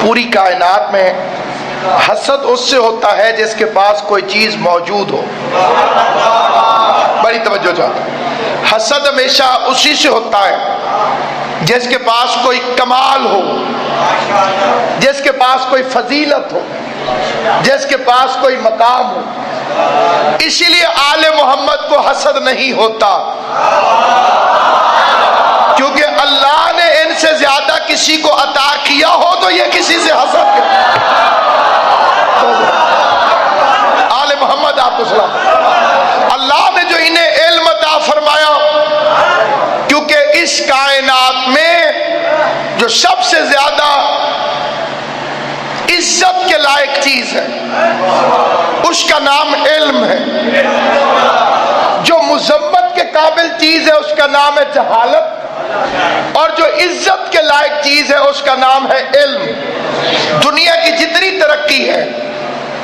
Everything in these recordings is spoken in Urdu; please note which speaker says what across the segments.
Speaker 1: پوری کائنات میں حسد اس سے ہوتا ہے جس کے پاس کوئی چیز موجود ہو. بڑی توجہ چاہتا ہوں. حسد ہمیشہ اسی سے ہوتا ہے جس کے پاس کوئی کمال ہو، جس کے پاس کوئی فضیلت ہو، جس کے پاس کوئی مقام ہو. اسی لیے آل محمد کو حسد نہیں ہوتا، کیونکہ اللہ نے ان سے زیادہ کسی کو عطا کیا ہو تو یہ کسی سے حسد کرے. آل محمد آپ کو سلام. اللہ نے جو انہیں علم عطا فرمایا، کیونکہ اس کائنات میں جو سب سے زیادہ عزت کے لائق چیز ہے اس کا نام علم ہے. جو مذمت کے قابل چیز ہے اس کا نام ہے جہالت، اور جو عزت کے لائق چیز ہے اس کا نام ہے علم. دنیا کی جتنی ترقی ہے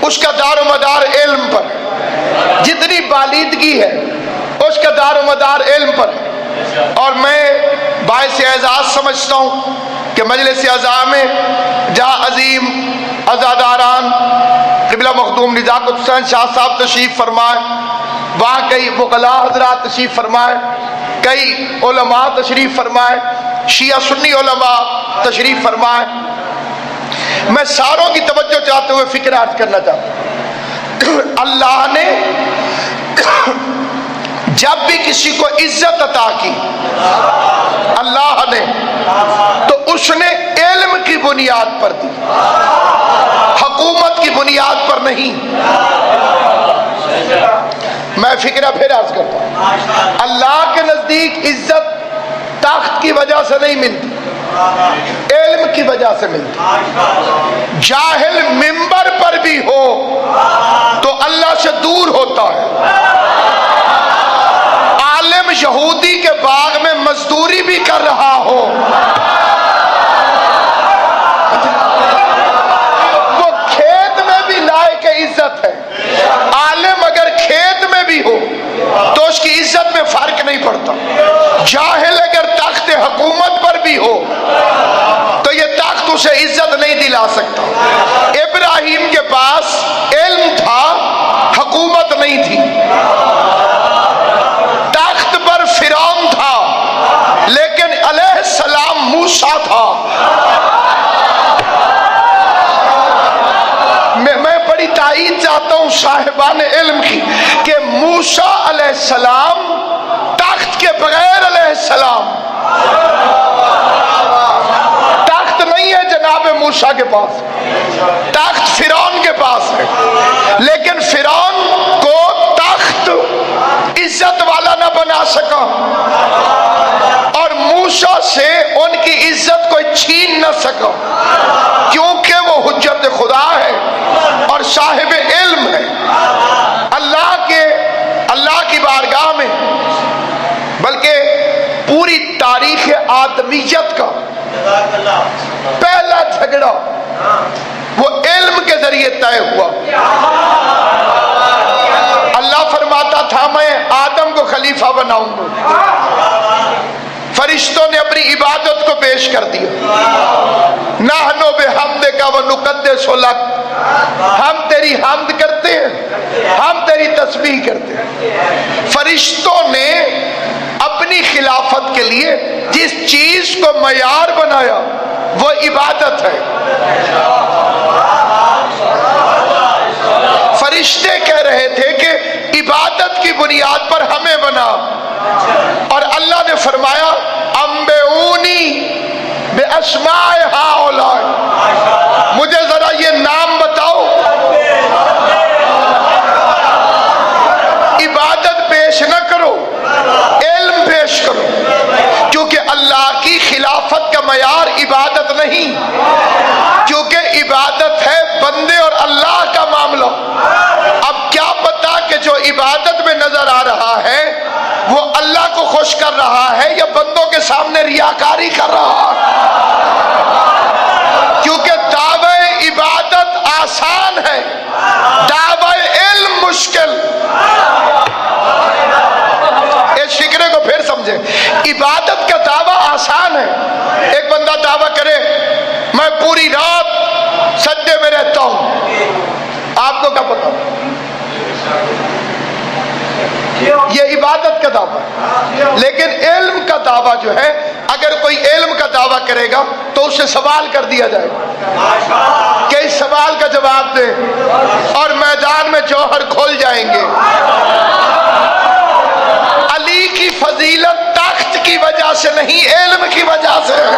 Speaker 1: اس کا دار و مدار علم پر ہے، جتنی بالیدگی ہے اس کا دار و مدار علم پر ہے. اور میں باعث اعزاز سمجھتا ہوں کہ مجلس اعزاز میں جہاں عظیم عزاداران قبلہ مخدوم نزاکت حسین شاہ صاحب تشریف فرمائے، وہاں کئی وکلاء حضرات تشریف فرمائے، کئی علماء تشریف فرمائے، شیعہ سنی علماء تشریف فرمائے. میں ساروں کی توجہ چاہتے ہوئے فکر عرض کرنا چاہتا ہوں. اللہ نے جب بھی کسی کو عزت عطا کی اللہ نے تو اس نے علم کی بنیاد پر دی، حکومت کی بنیاد پر نہیں. میں فکرہ پھر عرض کرتا ہوں. اللہ کے نزدیک عزت طاقت کی وجہ سے نہیں ملتی، علم کی وجہ سے ملتی. جاہل منبر پر بھی ہو تو اللہ سے دور ہوتا ہے. عالم یہودی کے باغ میں مزدوری بھی کر رہا ہو، وہ کھیت میں بھی لائق عزت ہے. عالم اگر کھیت میں بھی ہو تو اس کی عزت میں فرق نہیں پڑتا. جاہل اگر تخت حکومت پر بھی ہو تو یہ تخت اسے عزت نہیں دلا سکتا. ابراہیم کے پاس علم تھا، حکومت نہیں تھی. تخت پر فرعون تھا لیکن علیہ السلام موسیٰ تھا. میں بڑی تائید چاہتا ہوں صاحبان علم کی کہ موسیٰ علیہ السلام تخت کے بغیر علیہ السلام. تخت نہیں ہے جناب موسیٰ کے پاس، تخت فرعون کے پاس ہے، لیکن فرعون کو تخت عزت والا نہ بنا سکا اور موسیٰ سے ان کی عزت کوئی چھین نہ سکا، کیونکہ وہ حجت خدا ہے اور صاحب علم ہے. اللہ کی بارگاہ میں بلکہ پوری تاریخ آدمیت کا پہلا جھگڑا وہ علم کے ذریعے طے ہوا. اللہ فرماتا تھا میں آدم کو خلیفہ بناؤں گا، فرشتوں نے اپنی عبادت کو پیش کر دیا. نحنو بحمدک و نقدس لک، ہم تیری حمد کرتے ہیں، ہم تیری تسبیح کرتے ہیں. فرشتوں نے اپنی خلافت کے لیے جس چیز کو معیار بنایا وہ عبادت ہے. فرشتے کہہ رہے تھے کہ عبادت کی بنیاد پر ہمیں بنا، اور اللہ نے فرمایا انبئونی باسماء ہؤلاء، مجھے ذرا یہ نام بتاؤ. عبادت پیش نہ کرو، علم پیش کرو، کیونکہ اللہ کی خلافت کا معیار عبادت نہیں، کیونکہ عبادت ہے بندے اور اللہ کا معاملہ. اب کیا پتا کہ جو عبادت میں نظر آ رہا ہے وہ اللہ کو خوش کر رہا ہے یا بندوں کے سامنے ریاکاری کر رہا ہے. کیونکہ دعوی عبادت آسان ہے، دعوی علم مشکل. اس فکرے کو پھر سمجھیں. عبادت کا دعویٰ آسان ہے. ایک بندہ دعویٰ کرے میں پوری رات لیکن علم کا دعویٰ جو ہے، اگر کوئی علم کا دعویٰ کرے گا تو اسے سوال کر دیا جائے کہ اس سوال کا جواب دے، اور میدان میں جوہر کھول جائیں گے۔ علی کی فضیلت تخت کی وجہ سے نہیں، علم کی وجہ سے ہے۔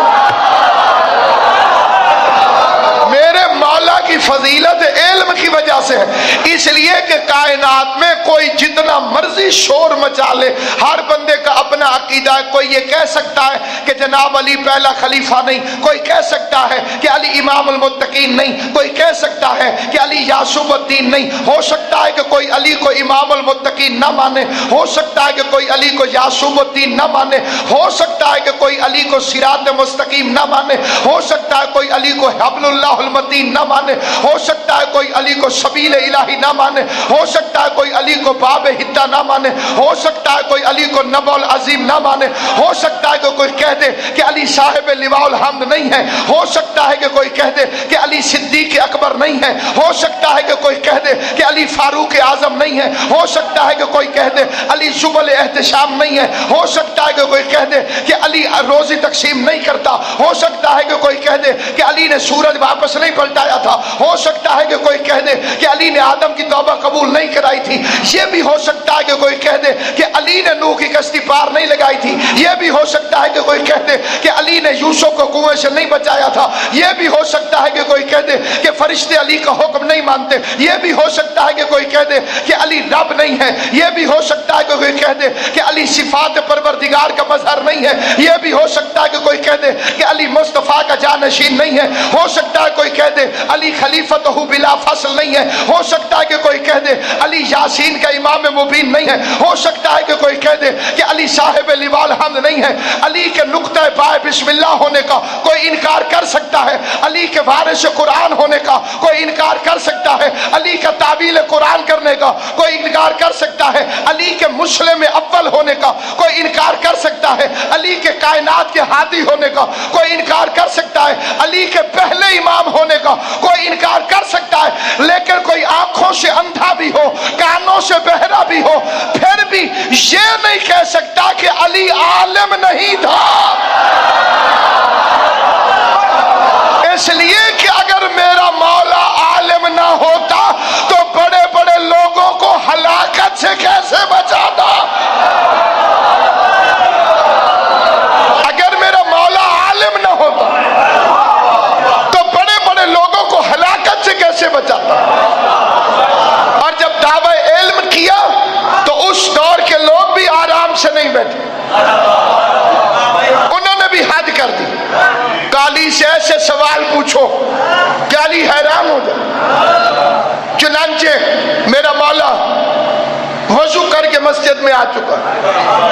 Speaker 1: میرے مولا کی فضیلت علم کی وجہ سے ہے، اس لیے کہ کائنات میں کوئی جتنا مرضی شور مچا لے، ہر بندے کا اپنا عقیدہ ہے۔ کوئی یہ کہہ سکتا ہے کہ جناب علی پہلا خلیفہ نہیں، کوئی کہہ سکتا ہے کہ علی امام المتقین نہیں، کوئی کہہ سکتا ہے کہ علی یعصوب الدین نہیں۔ ہو سکتا ہے کہ کوئی علی کو امام المتقین نہ مانے، ہو سکتا ہے کہ کوئی علی کو یعصوب الدین نہ مانے، ہو سکتا ہے کہ کوئی علی کو صراط مستقیم نہ مانے، ہو سکتا ہے کوئی علی کو حبل اللہ المتین نہ مانے، ہو سکتا ہے کوئی علی کو سبیل الہی نہ مانے، ہو سکتا ہے کوئی علی کو باب حدہ نہ مانے، ہو سکتا ہے کوئی علی کو نبع العظیم نہ مانے، ہو سکتا ہے کہ کوئی کہہ دے کہ علی صاحب لواء الحمد نہیں ہے، ہو سکتا ہے کہ کوئی کہہ دے کہ علی صدیق اکبر نہیں ہے، ہو سکتا ہے کہ کوئی کہہ دے کہ علی فاروق اعظم نہیں ہے، ہو سکتا ہے کہ کوئی کہہ دے علی جبل احتشام نہیں ہے، ہو سکتا ہے کہ کوئی کہہ دے کہ علی روزی تقسیم نہیں کرتا، ہو سکتا ہے کہ کوئی کہہ دے کہ علی نے سورج واپس نہیں پلٹایا تھا، ہو سکتا ہے کہ کوئی کہہ دے کہ علی نے آدم کی توبہ قبول نہیں کرائی تھی، یہ بھی ہو سکتا ہے کہ کوئی کہہ دے کہ علی نے نوح کی کشتی پار نہیں لگائی تھی، یہ بھی ہو سکتا ہے کہ کوئی کہہ دے کہ علی نے یوسف کو کنویں سے نہیں بچایا تھا، یہ بھی ہو سکتا ہے کہ کوئی کہہ دے کہ فرشتے علی کا حکم نہیں مانتے، یہ بھی ہو سکتا ہے کہ کوئی کہہ دے کہ علی رب نہیں ہے، یہ بھی ہو سکتا ہے کہ کوئی کہہ دے کہ علی صفات پروردگار کا مظہر نہیں ہے، یہ بھی ہو سکتا ہے کہ کوئی کہہ دے کہ علی مصطفیٰ کا جانشین نہیں ہے، ہو سکتا ہے کوئی کہہ دے علی خلیفۃ بلا فصل نہیں ہے، ہو سکتا ہے کہ کوئی کہہ دے علی یاسین کا امام مبین نہیں ہے، ہو سکتا ہے کہ کوئی کہہ دے کہ علی صاحب لواء الحمد نہیں ہے۔ علی کے نقطہ بائے بسم اللہ ہونے کا کوئی انکار کر سکتا ہے، علی کے وارث قرآن ہونے کا کوئی انکار کر سکتا ہے، علی کا تعویل قرآن کرنے کا کوئی انکار کر سکتا ہے، علی کے مسلم اول ہونے کا کوئی انکار کر سکتا ہے، علی کے کائنات کے ہادی ہونے کا کوئی انکار کر سکتا ہے، علی کے پہلے امام ہونے کا کوئی انکار کر سکتا ہے، لیکن کوئی آنکھوں سے اندھا بھی ہو، کانوں سے بہرا بھی ہو، پھر بھی یہ نہیں کہہ سکتا کہ علی عالم نہیں تھا۔ اس لیے کہ اگر میرا مولا عالم نہ ہوتا تو بڑے بڑے لوگوں کو ہلاکت سے کیسے بچاتا؟ اگر میرا مولا عالم نہ ہوتا تو بڑے بڑے لوگوں کو ہلاکت سے کیسے بچاتا؟ اور جب دعوی علم کیا تو اس دور کے لوگ بھی آرام سے نہیں بیٹھے، انہوں نے بھی حد کر دی، علی سے ایسے سوال پوچھو کہ علی حیران ہو جائے۔ چنانچہ میرا مولا وضو کر کے مسجد میں آ چکا،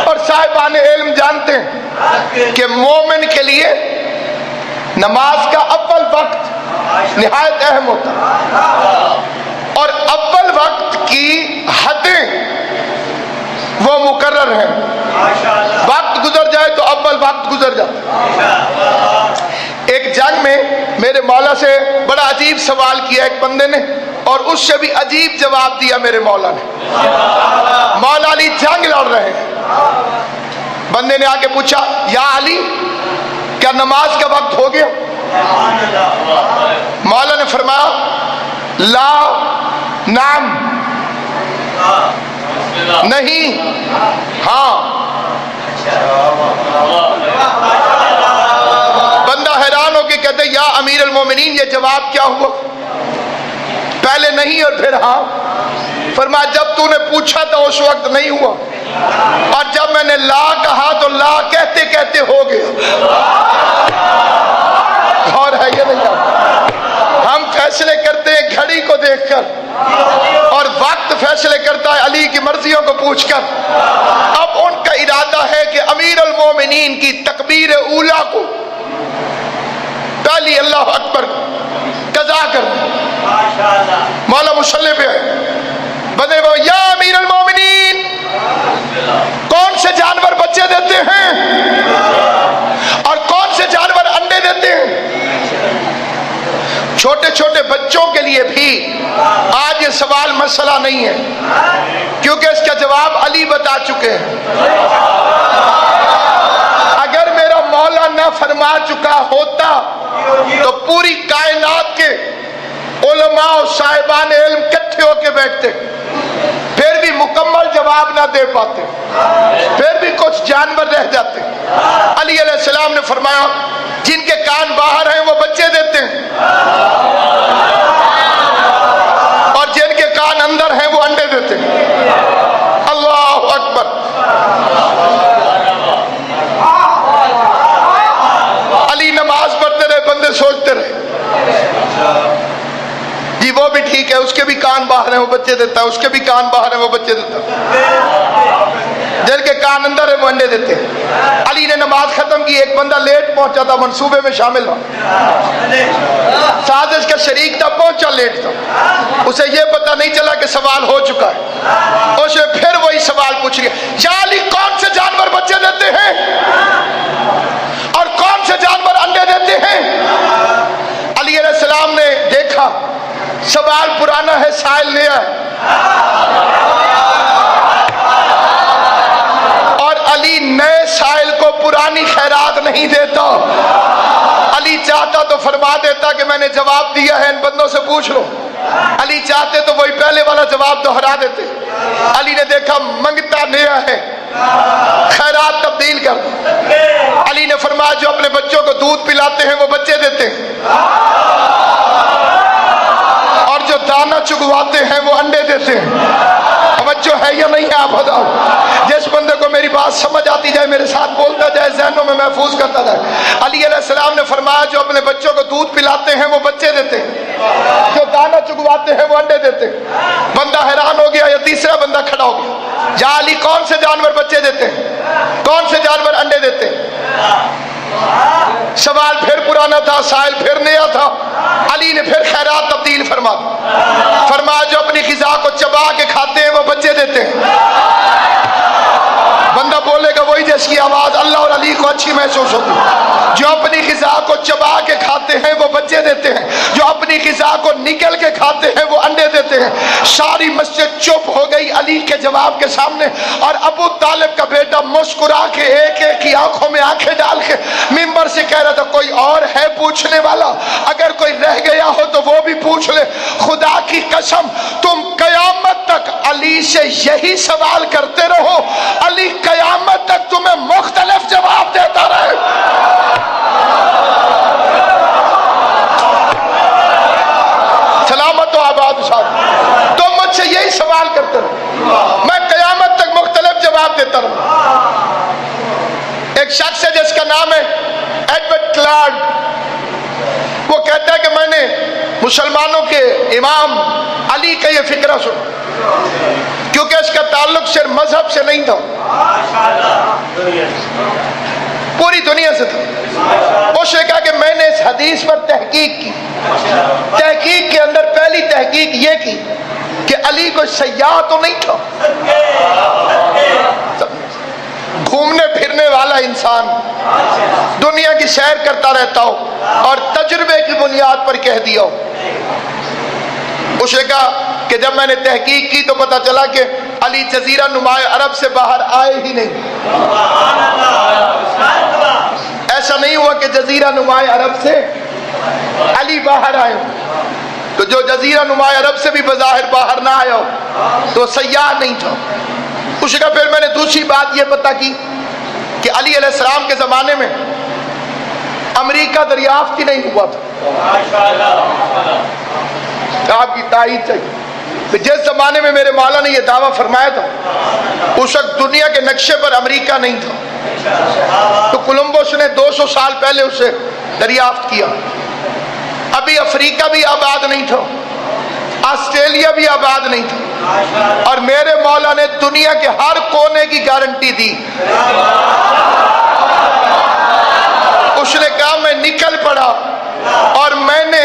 Speaker 1: اور صاحبان علم جانتے ہیں کہ مومن کے لیے نماز کا اول وقت نہایت اہم ہوتا ہے، اور اول وقت کی حدیں وہ مقرر ہیں، وقت گزر جائے تو اول وقت گزر جاتا۔ ایک جنگ میں میرے مولا سے بڑا عجیب سوال کیا ایک بندے نے، اور اس سے بھی عجیب جواب دیا میرے مولا نے۔ مولا علی جنگ لڑ رہے ہیں، بندے نے آ کے پوچھا یا علی کیا نماز کا وقت ہو گیا؟ مولا نے فرمایا لا نام، نہیں ہاں۔ بندہ حیران ہو کے کہتے یا امیر المومنین یہ جواب کیا ہوا؟ پہلے نہیں اور پھر ہاں۔ فرمایا جب تو نے پوچھا تو اس وقت نہیں ہوا، اور جب میں نے لا کہا تو لا کہتے کہتے ہو گیا۔ اور ہے یہ نہیں ہم فیصلے کرتے ہیں گھڑی کو دیکھ کر، اور وقت فیصلے کرتا ہے علی کی مرضیوں کو پوچھ کر۔ اب ان کا ارادہ ہے کہ امیر المومنین کی تکبیر اولیٰ کو، پہلی اللہ اکبر کو قضا کر دیں۔ مولا مصلی پہ ہے، بندے کو یا امیر المومنین کون سے جانور بچے دیتے ہیں اور کون سے جانور انڈے دیتے ہیں؟ چھوٹے چھوٹے بچوں کے لیے بھی آج یہ سوال مسئلہ نہیں ہے، کیونکہ اس کا جواب علی بتا چکے ہیں۔ اگر میرا مولا نہ فرما چکا ہوتا تو پوری کائنات کے علماء و صاحبان علم اکٹھے ہو کے بیٹھتے، پھر بھی مکمل جواب نہ دے پاتے، پھر بھی کچھ جانور رہ جاتے۔ علی علیہ السلام نے فرمایا جن کے کان باہر ہیں وہ بچے دیتے ہیں، اور جن کے کان اندر ہیں وہ انڈے دیتے ہیں۔ اللہ اکبر۔ علی نماز پڑھتے رہے، بندے سوچتے رہے جی وہ بھی ٹھیک ہے، اس کے بھی کان باہر ہیں وہ بچے دیتا ہے، اس کے بھی کان باہر ہیں وہ بچے دیتا ہے، جن کے کان اندر ہیں وہ انڈے دیتے ہیں۔ علی نے نماز ختم کی، ایک بندہ لیٹ پہنچا تھا، منصوبے میں شامل تھا، سازش کا شریک تھا، پہنچا لیٹ تھا، اسے یہ پتہ نہیں چلا کہ سوال ہو چکا ہے، اسے پھر وہی سوال پوچھ لیا، یا علی کون سے جانور بچے دیتے ہیں اور کون سے جانور انڈے دیتے ہیں؟ علی علیہ السلام نے دیکھا سوال پرانا ہے، سائل نیا ہے، اور علی نئے سائل کو پرانی خیرات نہیں دیتا۔ علی چاہتا تو فرما دیتا کہ میں نے جواب دیا ہے، ان بندوں سے پوچھ لو۔ علی چاہتے تو وہی پہلے والا جواب دہرا دیتے۔ علی نے دیکھا منگتا نیا ہے، خیرات تبدیل کر دو۔ علی نے فرمایا جو اپنے بچوں کو دودھ پلاتے ہیں وہ بچے دیتے ہیں، اور جو دانا چگواتے ہیں وہ انڈے دیتے ہیں۔ توجہ ہے یا نہیں ہے آپ بتاؤ؟ جس بندے کو میری بات سمجھ آتی جائے میرے ساتھ بولتا جائے، ذہنوں میں محفوظ کرتا جائے۔ علی علیہ السلام نے فرمایا جو اپنے بچوں کو دودھ پلاتے ہیں وہ بچے دیتے ہیں، جو دانا چگواتے ہیں وہ انڈے دیتے ہیں۔ بندہ حیران ہو گیا، یا تیسرا بندہ کھڑا ہو گیا، یا علی کون سے جانور بچے دیتے ہیں، کون سے جانور انڈے دیتے ہیں؟ سوال پھر پرانا تھا، سائل پھر نیا تھا۔ علی نے پھر خیرات تبدیل فرما دی، فرمایا جو اپنی غذا کو چبا کے کھاتے ہیں وہ بچے دیتے ہیں۔ بندہ بولے گا وہی جس کی آواز اللہ اور علی کو اچھی محسوس ہوتی، جو اپنی غذا کو چبا کے کھاتے ہیں وہ بچے دیتے ہیں، جو اپنی غذا کو نگل کے کھاتے ہیں وہ انڈے دیتے ہیں۔ ساری مسجد چپ ہو گئی علی کے جواب کے سامنے، اور ابو طالب کا بیٹا مسکرا کے ایک ایک کی آنکھوں میں آنکھیں ڈال کے ممبر سے کہہ رہا تھا کوئی اور ہے پوچھنے والا؟ اگر کوئی رہ گیا ہو تو وہ بھی پوچھ لے۔ خدا کی قسم تم قیامت تک علی سے یہی سوال کرتے رہو، علی قیامت تک تمہیں مختلف جواب دیتا رہے۔ سلامت و آباد صاحب، تم مجھ سے یہی سوال کرتے رہو، میں قیامت تک مختلف جواب دیتا رہوں۔ ایک شخص ہے جس کا نام ہے ایڈورڈ کلارک، وہ کہتا ہے کہ میں نے مسلمانوں کے امام علی کا یہ فکرہ سنا، کیونکہ اس کا تعلق صرف مذہب سے نہیں تھا، پوری دنیا سے تھا۔ اس نے کہا کہ میں نے اس حدیث پر تحقیق کی، تحقیق کے اندر پہلی تحقیق یہ کی کہ علی کوئی سیاح تو نہیں تھا، گھومنے پھرنے والا انسان، دنیا کی سیر کرتا رہتا ہو اور تجربے کی بنیاد پر کہہ دیا ہو۔ اس نے کہا کہ جب میں نے تحقیق کی تو پتہ چلا کہ علی جزیرہ نما عرب سے باہر آئے ہی نہیں۔ ایسا نہیں ہوا کہ جزیرہ نما عرب سے علی باہر آئے ہو، تو جو جزیرہ نما عرب سے بھی بظاہر باہر نہ آیا ہو تو سیاح نہیں تھا۔ اس نے کہا پھر میں نے دوسری بات یہ پتہ کی کہ علی علیہ السلام کے زمانے میں امریکہ دریافت ہی نہیں ہوا تھا۔ آپ کی تائید چاہیے، جس زمانے میں میرے مولا نے یہ دعویٰ فرمایا تھا اس وقت دنیا کے نقشے پر امریکہ نہیں تھا، تو کولمبس نے 200 سال پہلے اسے دریافت کیا۔ ابھی افریقہ بھی آباد نہیں تھا، آسٹریلیا بھی آباد نہیں تھا، اور میرے مولا نے دنیا کے ہر کونے کی گارنٹی دی۔ اس نے کہا میں نکل پڑا اور میں نے